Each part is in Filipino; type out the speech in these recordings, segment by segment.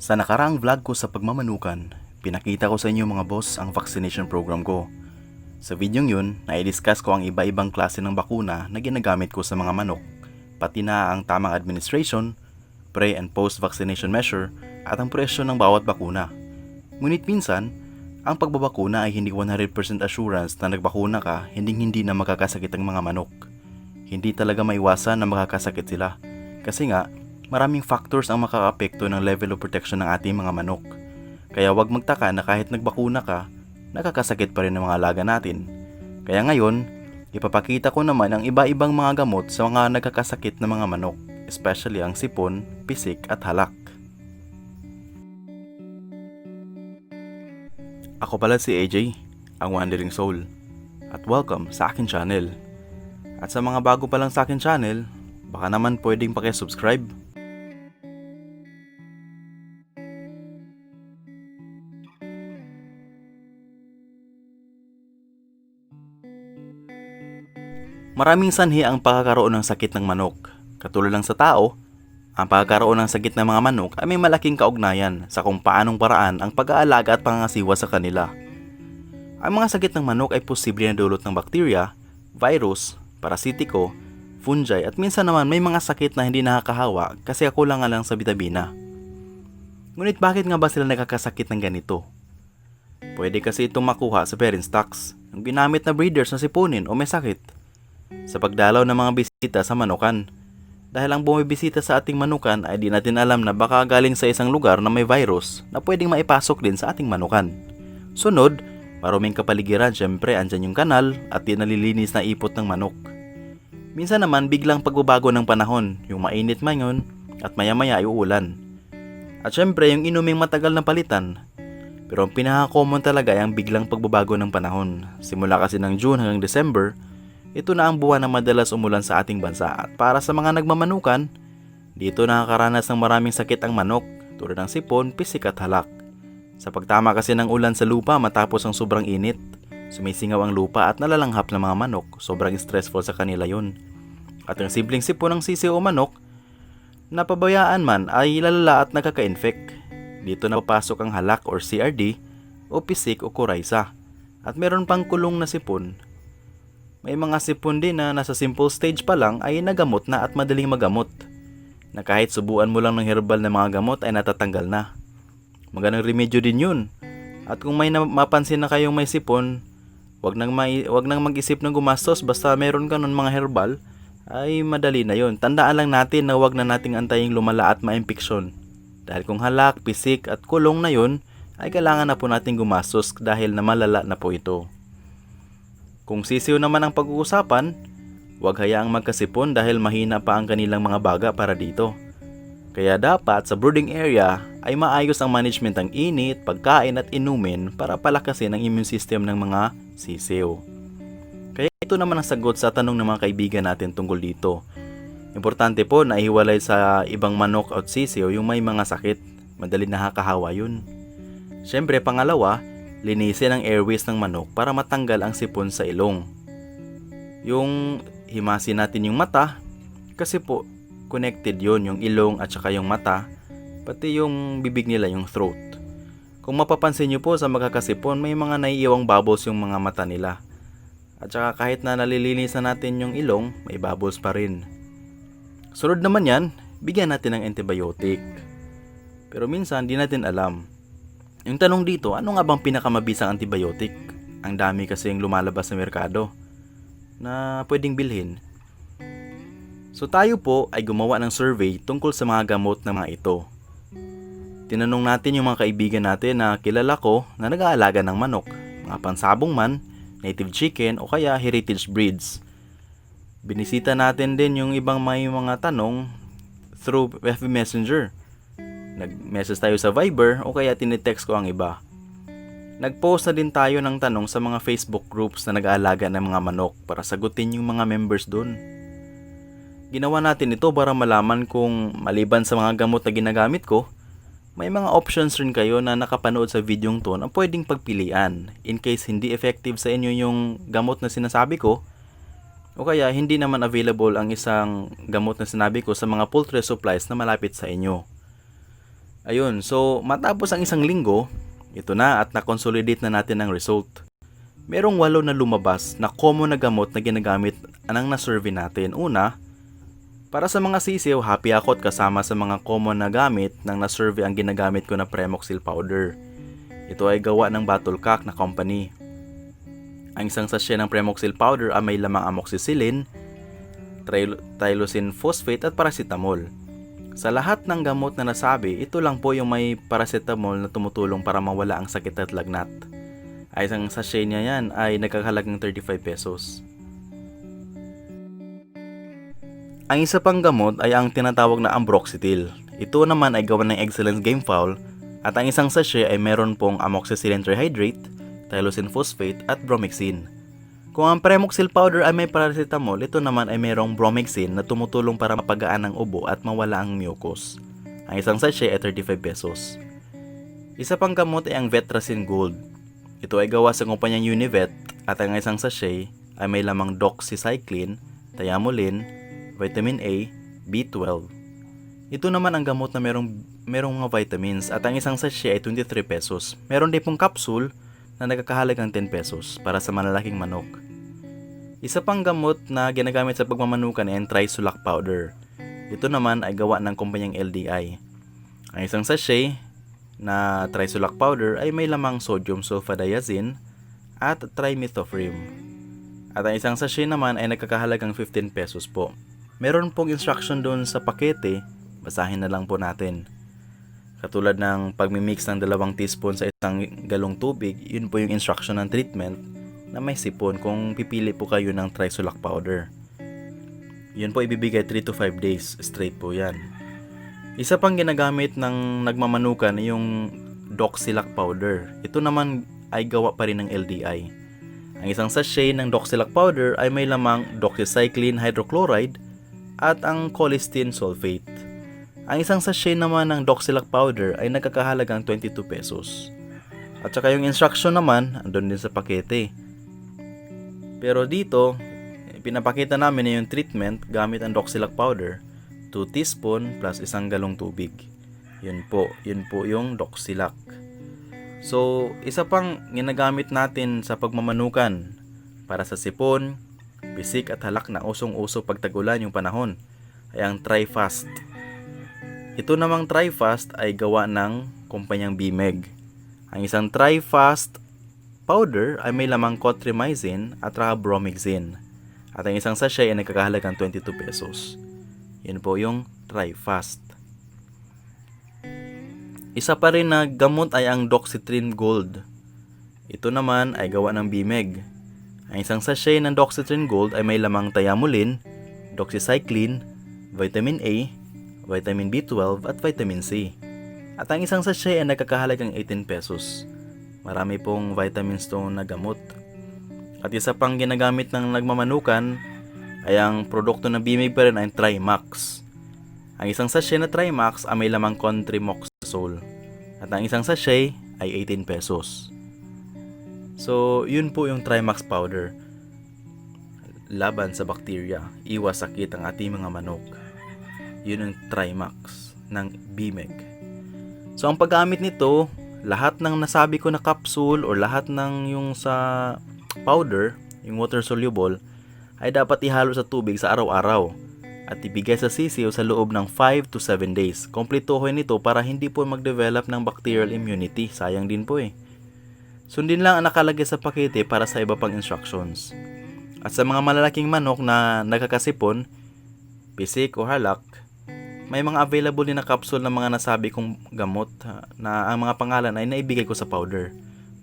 Sa nakaraang vlog ko sa pagmamanukan, pinakita ko sa inyo mga boss ang vaccination program ko. Sa videong yun, na-discuss ko ang iba-ibang klase ng bakuna na ginagamit ko sa mga manok, pati na ang tamang administration, pre- and post-vaccination measure at ang presyo ng bawat bakuna. Ngunit minsan, ang pagbabakuna ay hindi 100% assurance na nagbakuna ka hindi na makakasakit ang mga manok. Hindi talaga maiwasan na makakasakit sila. Kasi nga, maraming factors ang makakaapekto ng level of protection ng ating mga manok. Kaya wag magtaka na kahit nagbakuna ka, nakakasakit pa rin ang mga alaga natin. Kaya ngayon, ipapakita ko naman ang iba-ibang mga gamot sa mga nagkakasakit na mga manok, especially ang sipon, pisik at halak. Ako pala si AJ, ang Wandering Soul, at welcome sa akin channel. At sa mga bago pa lang sa akin channel, baka naman pwedeng paki-subscribe. Maraming sanhi ang pagkakaroon ng sakit ng manok. Katulad lang sa tao, ang pagkakaroon ng sakit ng mga manok ay may malaking kaugnayan sa kung paanong paraan ang pag-aalaga at pangangasiwa sa kanila. Ang mga sakit ng manok ay posible na dulot ng bakterya, virus, parasitiko, fungi at minsan naman may mga sakit na hindi nakakahawa kasi kakulangan lang sa bitamina. Ngunit bakit nga ba sila nagkakasakit ng ganito? Pwede kasi itong makuha sa parent stocks, yung ginamit na breeders na sipunin o may sakit. Sa pagdalaw ng mga bisita sa manukan. Dahil ang bumibisita sa ating manukan ay di natin alam na baka galing sa isang lugar na may virus na pwedeng maipasok din sa ating manukan. Sunod, maruming kapaligiran, syempre andyan yung kanal at di nalilinis na ipot ng manok. Minsan naman biglang pagbabago ng panahon, yung mainit ngayon at maya-maya ay uulan. At syempre yung inuming matagal na palitan. Pero ang pinaka-common talaga ay ang biglang pagbabago ng panahon. Simula kasi ng June hanggang December, ito na ang buwan na madalas umulan sa ating bansa at para sa mga nagmamanukan, dito nakakaranas ng maraming sakit ang manok tulad ng sipon, pisik at halak. Sa pagtama kasi ng ulan sa lupa matapos ang sobrang init, sumisingaw ang lupa at nalalanghap ng mga manok, sobrang stressful sa kanila yun. At ang simpleng sipon ng sisiw o manok, napabayaan man ay lalala at nakaka-infect. Dito na papasok ang halak or CRD o pisik o coryza. At meron pang kulong na sipon. May mga sipon din na nasa simple stage pa lang ay nagamot na at madaling magamot. Na kahit subuan mo lang ng herbal na mga gamot ay natatanggal na. Magandang remedyo din yun. At kung may mapansin na kayong may sipon, wag nang mag-isip ng gumastos basta meron ka nun mga herbal, ay madali na yun. Tandaan lang natin na wag na nating antayin lumala at ma-impeksyon. Dahil kung halak, pisik at kulong na yun, ay kailangan na po nating gumastos dahil na malala na po ito. Kung sisiw naman ang pag-uusapan, huwag hayaang magkasipon dahil mahina pa ang kanilang mga baga para dito. Kaya dapat sa brooding area ay maayos ang management ng init, pagkain at inumin para palakasin ang immune system ng mga sisiw. Kaya ito naman ang sagot sa tanong ng mga kaibigan natin tungkol dito. Importante po na ihiwalay sa ibang manok at sisiw yung may mga sakit, madaling nakakahawa yun. Siyempre pangalawa, linisin ang airways ng manok para matanggal ang sipon sa ilong. Yung himasin natin yung mata, kasi po connected yon yung ilong at saka yung mata, pati yung bibig nila, yung throat. Kung mapapansin nyo po sa magkakasipon, may mga naiiwang bubbles yung mga mata nila. At saka kahit na nalilinis na natin yung ilong, may bubbles pa rin. Sunod naman yan, bigyan natin ng antibiotic. Pero minsan di natin alam. Yung tanong dito, ano nga bang pinakamabisang antibiotic? Ang dami kasi yung lumalabas sa merkado na pwedeng bilhin. So tayo po ay gumawa ng survey tungkol sa mga gamot na mga ito. Tinanong natin yung mga kaibigan natin na kilala ko na nag-aalaga ng manok, mga pansabong man, native chicken o kaya heritage breeds. Binisita natin din yung ibang may mga tanong through FB Messenger. Nag-message tayo sa Viber o kaya tinitext ko ang iba. Nag-post na din tayo ng tanong sa mga Facebook groups na nag-aalaga ng mga manok para sagutin yung mga members doon. Ginawa natin ito para malaman kung maliban sa mga gamot na ginagamit ko, may mga options rin kayo na nakapanood sa videong to na pwedeng pagpilian in case hindi effective sa inyo yung gamot na sinasabi ko o kaya hindi naman available ang isang gamot na sinabi ko sa mga poultry supplies na malapit sa inyo. Ayun, so matapos ang isang linggo, ito na at na-consolidate na natin ang result. Merong 8 na lumabas na common na gamot na ginagamit ng na-survey natin. Una, para sa mga sisiw, happy ako at kasama sa mga common na gamit ng na-survey ang ginagamit ko na Premoxil powder. Ito ay gawa ng Battlecock na company. Ang isang sachet ng Premoxil powder ay may lamang amoxicillin, tyrosine phosphate at paracetamol. Sa lahat ng gamot na nasabi, ito lang po yung may paracetamol na tumutulong para mawala ang sakit at lagnat. Ay isang sachet niya yan ay nagkakahalagang 35 pesos. Ang isa pang gamot ay ang tinatawag na Ambroxetil. Ito naman ay gawa ng Excellence Game Foul at ang isang sachet ay meron pong amoxicillin trihydrate, tyrosine phosphate at bromexin. Kung ang Premoxil powder ay may paracetamol, ito naman ay mayroong bromexin na tumutulong para mapagaan ang ubo at mawala ang mucus. Ang isang sachet ay 35 pesos. Isa pang gamot ay ang Vetracin Gold. Ito ay gawa sa kumpanyang Univet at ang isang sachet ay may lamang doxycycline, thiamulin, vitamin A, B12. Ito naman ang gamot na merong mga vitamins at ang isang sachet ay 23 pesos. Meron din pong capsule na nagkakahalagang 10 pesos para sa malalaking manok. Isa pang gamot na ginagamit sa pagmamanukan ay ang Trisulac powder. Ito naman ay gawa ng kumpanyang LDI. Ang isang sachet na Trisulac powder ay may lamang sodium sulfadiazine at trimethoprim. At ang isang sachet naman ay nagkakahalagang 15 pesos po. Meron pong instruction doon sa pakete, basahin na lang po natin. Katulad ng pagmimix ng 2 teaspoon sa isang galong tubig, yun po yung instruction ng treatment na may sipon kung pipili po kayo ng Trisulac powder. Yun po ibibigay 3 to 5 days, straight po yan. Isa pang ginagamit ng nagmamanukan ay yung Doxilac powder. Ito naman ay gawa pa rin ng LDI. Ang isang sachet ng Doxilac powder ay may lamang doxycycline hydrochloride at ang colistin sulfate. Ang isang sachet naman ng Doxilac powder ay nagkakahalagang 22 pesos. At saka yung instruction naman, andun din sa pakete. Pero dito, pinapakita namin na yung treatment gamit ang Doxilac powder, 2 teaspoon plus isang galong tubig. Yun po yung Doxilac. So, isa pang ginagamit natin sa pagmamanukan para sa sipon, bisik at halak na usong-uso pag tag-ulan yung panahon ay ang TriFast. Ito namang TriFast ay gawa ng kumpanyang BMEG. Ang isang TriFast powder ay may lamang cotrimizine at bromexin. At ang isang sachet ay nagkakahalagang 22 pesos. Yun po yung TriFast. Isa pa rin na gamot ay ang Doxytrin Gold. Ito naman ay gawa ng BMEG. Ang isang sachet ng Doxytrin Gold ay may lamang thiamulin, doxycycline, vitamin A, vitamin B12 at vitamin C. At ang isang sachet ay nagkakahalagang 18 pesos. Marami pong vitamins to na gamot. At isa pang ginagamit ng nagmamanukan ay ang produkto ng BMEG pa rin ay Trimax. Ang isang sachet na Trimax ay may lamang Contremoxazole. At ang isang sachet ay 18 pesos. So, yun po yung Trimax powder. Laban sa bakterya, iwas sakit ang ating mga manok. Yun ang Trimax ng BMEG. So, ang paggamit nito, lahat ng nasabi ko na capsule or lahat ng yung sa powder, yung water soluble, ay dapat ihalo sa tubig sa araw-araw at ibigay sa sisiw sa loob ng 5 to 7 days. Kompletuhin nito para hindi po mag-develop ng bacterial immunity. Sayang din po eh. Sundin lang ang nakalagay sa pakete para sa iba pang instructions. At sa mga malalaking manok na nagkakasipon, pisik o halak, may mga available din na capsule ng mga nasabi kong gamot na ang mga pangalan ay naibigay ko sa powder.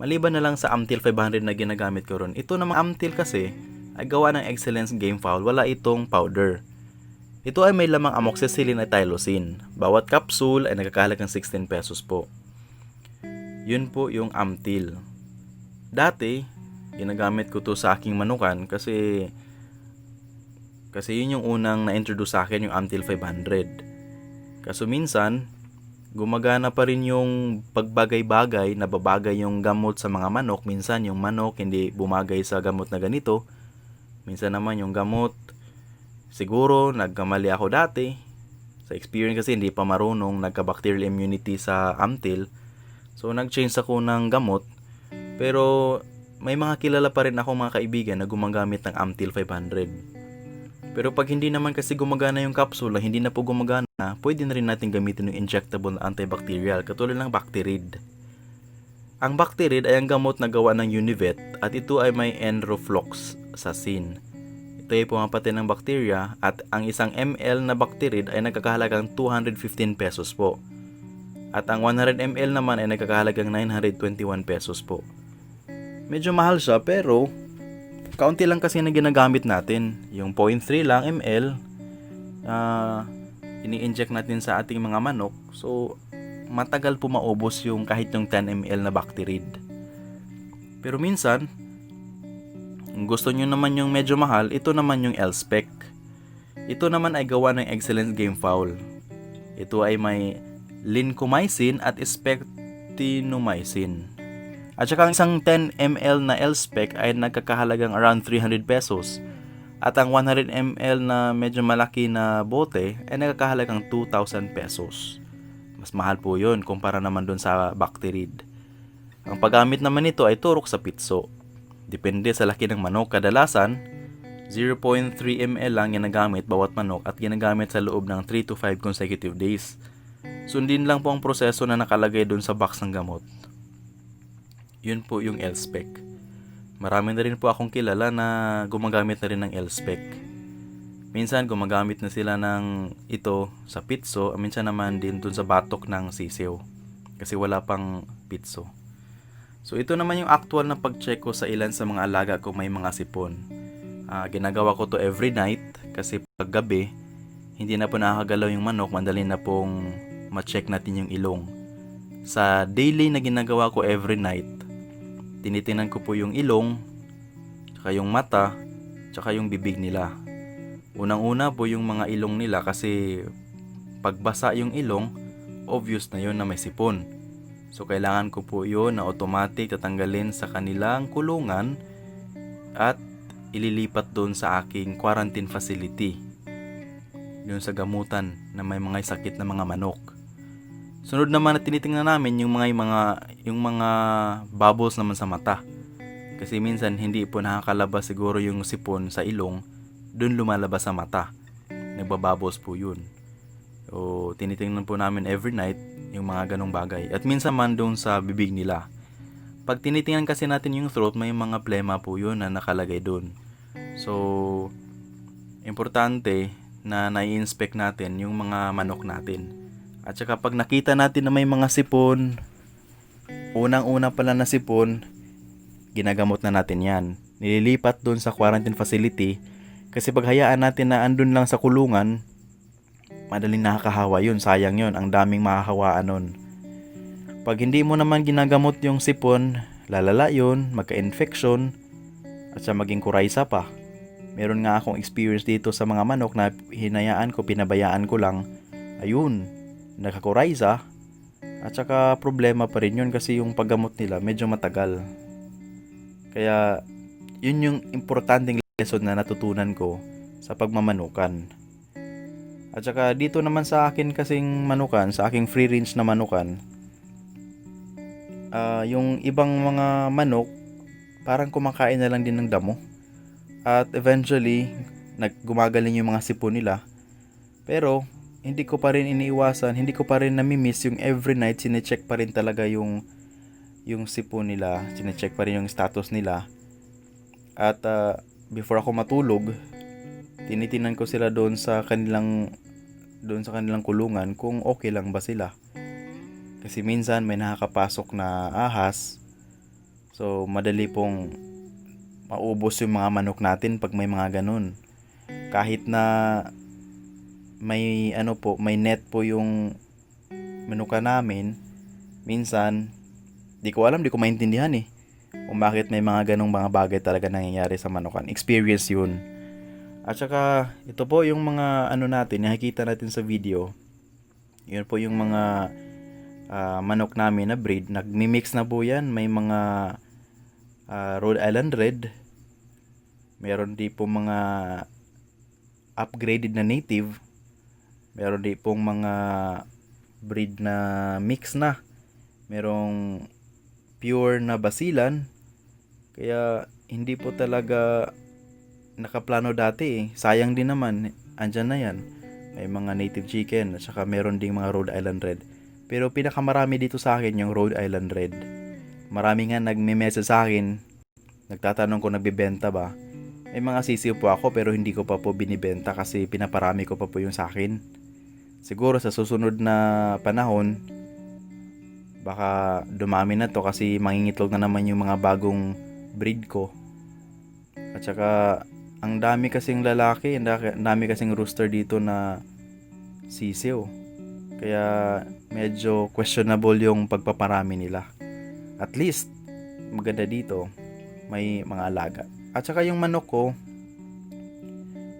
Maliban na lang sa Amtil 500 na ginagamit ko ron. Ito namang Amtil kasi ay gawa ng Excellence Game Foul, wala itong powder. Ito ay may lamang amoxicillin at tylosin. Bawat capsule ay nagkakahalagang 16 pesos po. Yun po yung Amtil. Dati, ginagamit ko to sa aking manukan kasi yun yung unang na-introduce sa akin, yung Amtil 500. Kaso minsan, gumagana pa rin yung pagbagay-bagay, nababagay yung gamot sa mga manok. Minsan yung manok hindi bumagay sa gamot na ganito. Minsan naman yung gamot, siguro nagkamali ako dati Sa experience kasi hindi pa marunong, nagka-bacterial immunity sa Amtil. So nag-change ako ng gamot. Pero may mga kilala pa rin ako mga kaibigan na gumagamit ng Amtil 500. Pero pag hindi naman kasi gumagana yung capsule, hindi na po gumagana, pwede na rin natin gamitin yung injectable na antibacterial katulad ng Bactirid. Ang Bactirid ay ang gamot na gawa ng Univet at ito ay may enrofloxacin. Ito ay pumapatay ng bakterya at ang isang ml na Bactirid ay nagkakahalagang 215 pesos po. At ang 100 ml naman ay nagkakahalagang 921 pesos po. Medyo mahal siya pero kaunti lang kasi na ginagamit natin. Yung 0.3 lang ml ini-inject natin sa ating mga manok. So matagal po maubos yung kahit yung 10 ml na Bactirid. Pero minsan kung gusto nyo naman yung medyo mahal, ito naman yung L-Spec. Ito naman ay gawa ng Excellence Game Fowl. Ito ay may lincomycin at spectinomycin. At saka ang isang 10 ml na L-Spec ay nagkakahalagang around 300 pesos. At ang 100 ml na medyo malaki na bote ay nagkakahalagang 2,000 pesos. Mas mahal po yun kumpara naman dun sa Bactirid. Ang paggamit naman nito ay turok sa pitso. Depende sa laki ng manok. Kadalasan, 0.3 ml lang ginagamit bawat manok at ginagamit sa loob ng 3 to 5 consecutive days. Sundin lang po ang proseso na nakalagay dun sa box ng gamot. Yun po yung L-Spec. Marami na rin po akong kilala na gumagamit na rin ng L-Spec. Minsan gumagamit na sila ng ito sa pitso, minsan naman din dun sa batok ng sisiw. Kasi wala pang pitso. So ito naman yung actual na pag-check ko sa ilan sa mga alaga kung may mga sipon. Ginagawa ko to every night kasi pag gabi, hindi na po nakakagalaw yung manok, madali na pong ma-check natin yung ilong. Sa daily na ginagawa ko every night, tinitingnan ko po yung ilong, tsaka yung mata, tsaka yung bibig nila. Unang-una po yung mga ilong nila kasi pagbasa yung ilong, obvious na yun na may sipon. So kailangan ko po yun na automatic tatanggalin sa kanilang kulungan at ililipat doon sa aking quarantine facility. Yun sa gamutan na may mga sakit na mga manok. Sunod naman na tinitingnan namin yung mga bubbles naman sa mata. Kasi minsan hindi po nakakalabas siguro yung sipon sa ilong, doon lumalabas sa mata. Nagbabubbles po yun. So tinitingnan po namin every night yung mga ganong bagay. At minsan man doon sa bibig nila. Pag tinitingnan kasi natin yung throat, may mga plema po yun na nakalagay doon. So importante na nai-inspect natin yung mga manok natin. At saka pag nakita natin na may mga sipon, unang-una pala na sipon, ginagamot na natin yan. Nililipat doon sa quarantine facility kasi pag hayaan natin na andun lang sa kulungan, madaling nakakahawa yun, sayang yun, ang daming makakawaan nun. Pag hindi mo naman ginagamot yung sipon, lalala yun, magka-infection, at sa maging kuraysa pa. Meron nga akong experience dito sa mga manok na hinayaan ko, pinabayaan ko lang, ayun, nakakuraysa, at saka problema pa rin yun kasi yung paggamot nila medyo matagal. Kaya yun yung importanteng lesson na natutunan ko sa pagmamanukan. At saka dito naman sa akin kasing manukan, sa aking free range na manukan, yung ibang mga manok parang kumakain na lang din ng damo. At eventually, gumagaling yung mga sipon nila. Pero hindi ko pa rin iniiwasan, hindi ko pa rin nami-miss yung every night sine-check pa rin talaga yung sipon nila, sine-check pa rin yung status nila. At before ako matulog, tinitingnan ko sila doon sa kanilang kulungan kung okay lang ba sila. Kasi minsan may nakakapasok na ahas. So madali pong maubos yung mga manok natin pag may mga ganun. Kahit na may net po yung manuka namin, minsan di ko maintindihan kung bakit may mga ganong mga bagay talaga nangyayari sa manukan. Experience yun. At saka ito po yung mga natin, nakikita natin sa video. Yun po yung mga manok namin na breed. Nagmi-mix na po yan. May mga Rhode Island Red. Meron din po mga upgraded na native. Meron din pong mga breed na mix na. Merong pure na basilan. Kaya hindi po talaga nakaplano dati eh. Sayang din naman, andyan na yan. May mga native chicken at saka meron ding mga Rhode Island Red. Pero pinakamarami dito sa akin yung Rhode Island Red. Marami nga nagme-message sa akin, nagtatanong kung nagbibenta ba. May mga sisiw po ako pero hindi ko pa po binibenta kasi pinaparami ko pa po yung sa akin. Siguro sa susunod na panahon, baka dumami na to kasi mangingitlog na naman yung mga bagong breed ko. At saka ang dami kasing lalaki, ang dami kasing rooster dito na sisiw. Kaya medyo questionable yung pagpaparami nila. At least maganda dito, may mga alaga. At saka yung manok ko,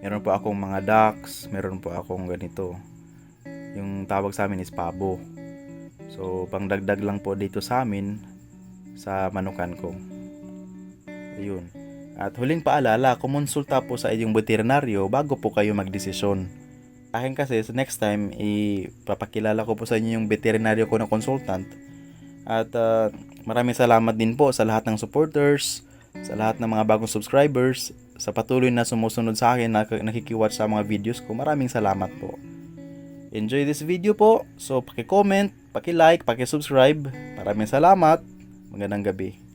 meron po akong mga ducks, meron po akong ganito. Yung tawag sa amin is pabo. So pangdagdag lang po dito sa amin sa manukan ko. Ayun. At huling paalala, kumonsulta po sa inyong veterinaryo bago po kayo magdesisyon. Akin kasi sa next time, ipapakilala ko po sa inyo yung veterinaryo ko na consultant. At maraming salamat din po sa lahat ng supporters, sa lahat ng mga bagong subscribers, sa patuloy na sumusunod sa akin na nakikiwatch sa mga videos ko. Maraming salamat po. Enjoy this video po. So paki-comment, paki-like, paki-subscribe. Maraming salamat. Magandang gabi.